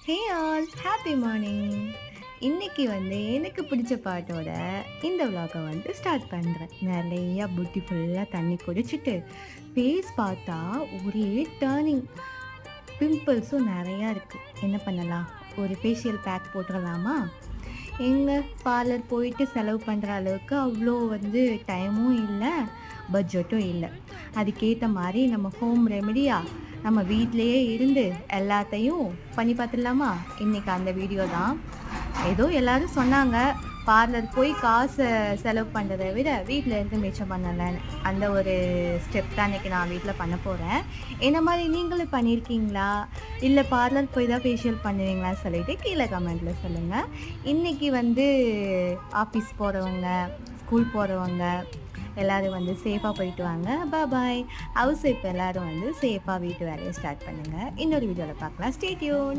Hey all happy morning. இன்னைக்கு எனக்கு பிடிச்ச பாட்டோட இந்த விலாகை ஸ்டார்ட் பண்ணுறேன். நிறையா புட்டி ஃபுல்லாக தண்ணி குடிச்சிட்டு ஃபேஸ் பார்த்தா ஒரே டேர்னிங், பிம்பிள்ஸும் நிறையா இருக்குது. என்ன பண்ணலாம்? ஒரு ஃபேஷியல் பேக் போட்டுடலாமா? எங்கே பார்லர் போயிட்டு செலவு பண்ணுற அளவுக்கு அவ்வளோ டைமும் இல்லை, பட்ஜெட்டும் இல்லை. அதுக்கேற்ற மாதிரி நம்ம ஹோம் ரெமெடியாக நம்ம வீட்டிலையே இருந்து எல்லாத்தையும் பண்ணி பார்த்துடலாமா? இன்றைக்கி அந்த வீடியோ தான். ஏதோ எல்லோரும் சொன்னாங்க பார்லர் போய் காசை செலவு பண்ணுறதை விட வீட்டில் இருந்து மிச்சம் பண்ணலைன்னு. அந்த ஒரு ஸ்டெப் தான் இன்றைக்கி நான் வீட்டில் பண்ண போகிறேன். என்ன மாதிரி நீங்களும் பண்ணியிருக்கீங்களா, இல்லை பார்லர் போய் தான் ஃபேஷியல் பண்ணுவீங்களான்னு சொல்லிட்டு கீழே கமெண்ட்டில் சொல்லுங்கள். இன்றைக்கி ஆஃபீஸ் போகிறவங்க, ஸ்கூல் போகிறவங்க எல்லோரும் சேஃபாக போயிட்டு வாங்க. பாய். ஹவுஸ் ஒய்ஃப் எல்லோரும் சேஃபாக வீட்டு வேலையை ஸ்டார்ட் பண்ணுங்கள். இன்னொரு வீடியோவில் பார்க்கலாம். Stay tune.